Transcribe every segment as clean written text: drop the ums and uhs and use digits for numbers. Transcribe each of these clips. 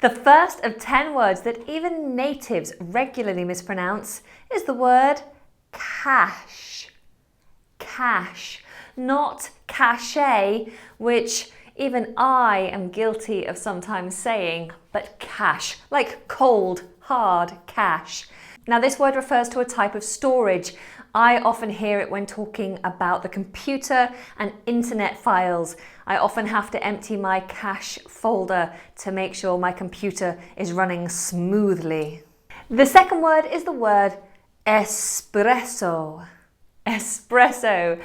The first of 10 words that even natives regularly mispronounce is the word cash. Cash, not cachet, which even I am guilty of sometimes saying, but cash, like cold, hard cash. Now this word refers to a type of storage. I often hear it when talking about the computer and internet files. I often have to empty my cache folder to make sure my computer is running smoothly. The second word is the word espresso. Espresso.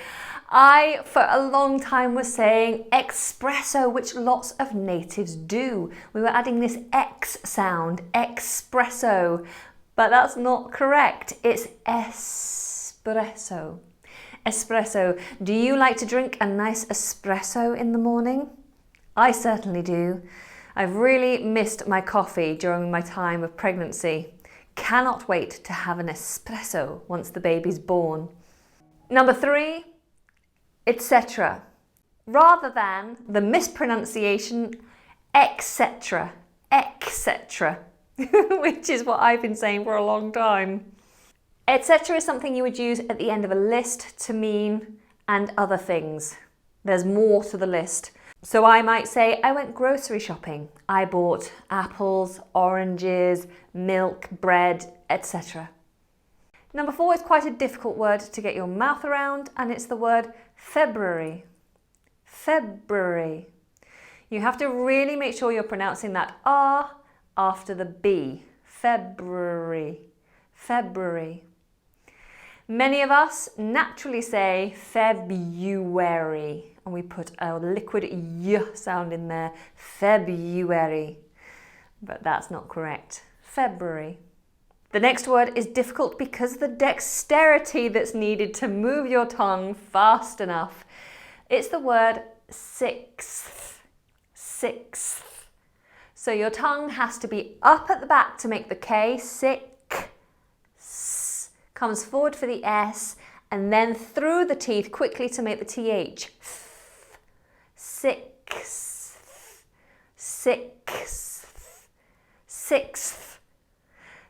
I, for a long time, was saying espresso, which lots of natives do. We were adding this X sound, espresso, but that's not correct. It's espresso. Espresso. Do you like to drink a nice espresso in the morning? I certainly do. I've really missed my coffee during my time of pregnancy. Cannot wait to have an espresso once the baby's born. Number 3, etc. Rather than the mispronunciation etc. Which is what I've been saying for a long time. Etc. is something you would use at the end of a list to mean and other things. There's more to the list. So I might say, I went grocery shopping. I bought apples, oranges, milk, bread, etc. Number 4 is quite a difficult word to get your mouth around, and it's the word February. February. You have to really make sure you're pronouncing that R after the B. February. February. Many of us naturally say February, and we put a liquid Y sound in there. February. But that's not correct. February. The next word is difficult because of the dexterity that's needed to move your tongue fast enough. It's the word sixth. Sixth. So your tongue has to be up at the back to make the K. Sick. S. Comes forward for the S and then through the teeth quickly to make the TH. Sixth. Sixth. Sixth.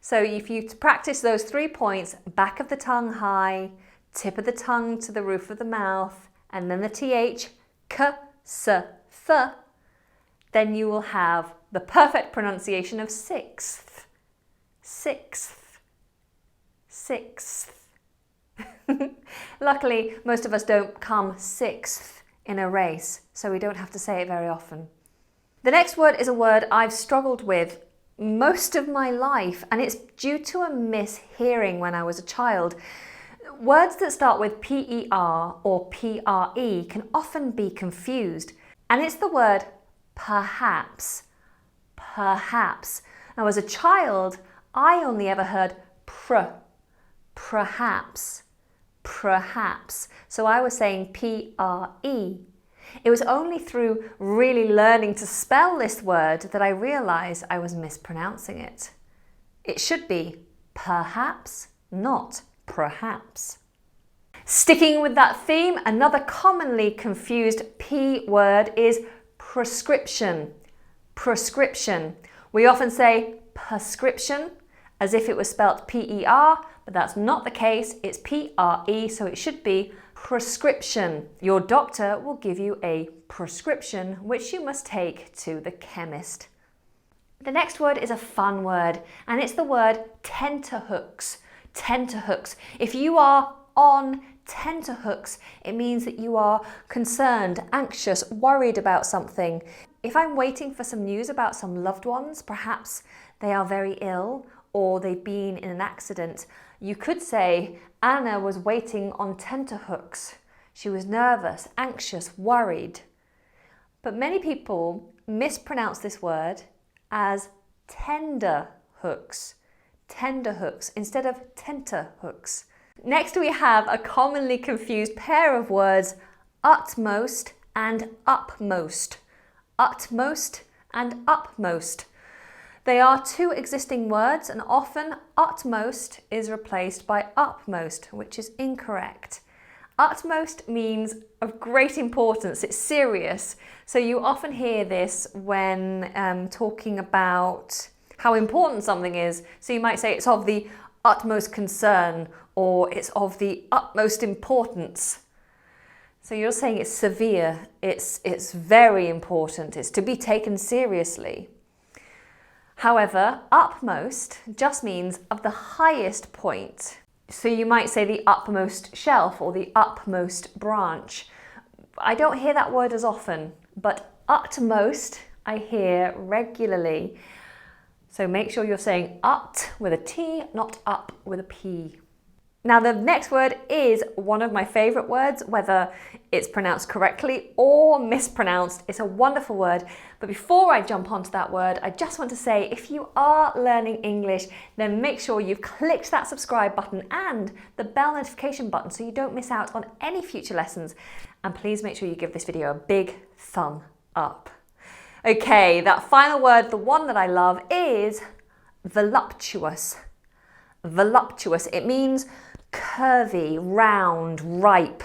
So if you practice those 3 points, back of the tongue high, tip of the tongue to the roof of the mouth, and then the TH, K, S, Th, then you will have the perfect pronunciation of sixth. Sixth. Sixth. Luckily, most of us don't come sixth in a race, so we don't have to say it very often. The next word is a word I've struggled with most of my life, and it's due to a mishearing when I was a child. Words that start with PER or PRE can often be confused, and it's the word perhaps. Perhaps. Now, as a child, I only ever heard perhaps, perhaps. So I was saying PRE. It was only through really learning to spell this word that I realised I was mispronouncing it. It should be perhaps, not perhaps. Sticking with that theme, another commonly confused P word is prescription. Prescription. We often say prescription as if it was spelt PER, but that's not the case. It's PRE, so it should be prescription. Your doctor will give you a prescription which you must take to the chemist. The next word is a fun word, and it's the word tenterhooks. Tenterhooks. If you are on tenterhooks, it means that you are concerned, anxious, worried about something. If I'm waiting for some news about some loved ones, perhaps they are very ill or they've been in an accident, you could say, Anna was waiting on tenterhooks. She was nervous, anxious, worried. But many people mispronounce this word as tenderhooks. Tenderhooks instead of tenterhooks. Next we have a commonly confused pair of words, utmost and upmost. Utmost and upmost. They are two existing words, and often utmost is replaced by upmost, which is incorrect. Utmost means of great importance, it's serious. So you often hear this when talking about how important something is. So you might say it's of the utmost concern or it's of the utmost importance. So you're saying it's severe, it's very important, it's to be taken seriously. However, utmost just means of the highest point. So you might say the upmost shelf or the upmost branch. I don't hear that word as often, but utmost I hear regularly. So make sure you're saying ut with a T, not up with a P. Now the next word is one of my favourite words, whether it's pronounced correctly or mispronounced. It's a wonderful word. But before I jump onto that word, I just want to say if you are learning English, then make sure you've clicked that subscribe button and the bell notification button so you don't miss out on any future lessons. And please make sure you give this video a big thumb up. Okay, that final word, the one that I love, is voluptuous. Voluptuous. It means curvy, round, ripe,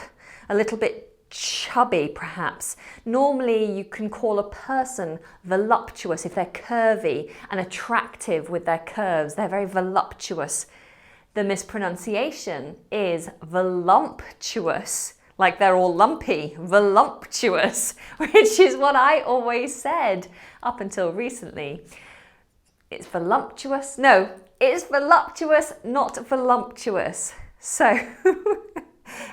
a little bit chubby perhaps. Normally you can call a person voluptuous if they're curvy and attractive with their curves. They're very voluptuous. The mispronunciation is voluptuous, like they're all lumpy, voluptuous, which is what I always said up until recently. It's voluptuous. No, it's voluptuous, not voluptuous. So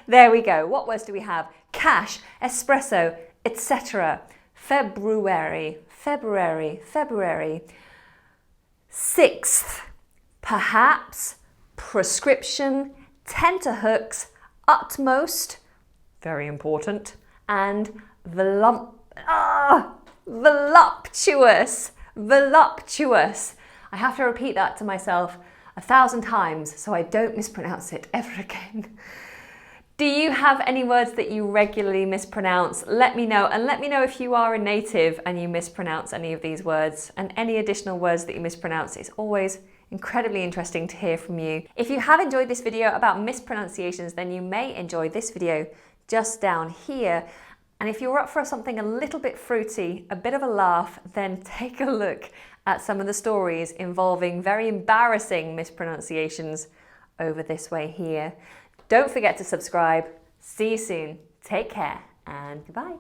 there we go. What words do we have? Cash, espresso, etc. February, February, February. Sixth, perhaps, prescription, tenterhooks, utmost, very important, and voluptuous, voluptuous. I have to repeat that to myself 1,000 times so I don't mispronounce it ever again. Do you have any words that you regularly mispronounce? Let me know, and let me know if you are a native and you mispronounce any of these words and any additional words that you mispronounce. It's always incredibly interesting to hear from you. If you have enjoyed this video about mispronunciations, then you may enjoy this video just down here. And if you're up for something a little bit fruity, a bit of a laugh, then take a look at some of the stories involving very embarrassing mispronunciations over this way here. Don't forget to subscribe. See you soon. Take care and goodbye.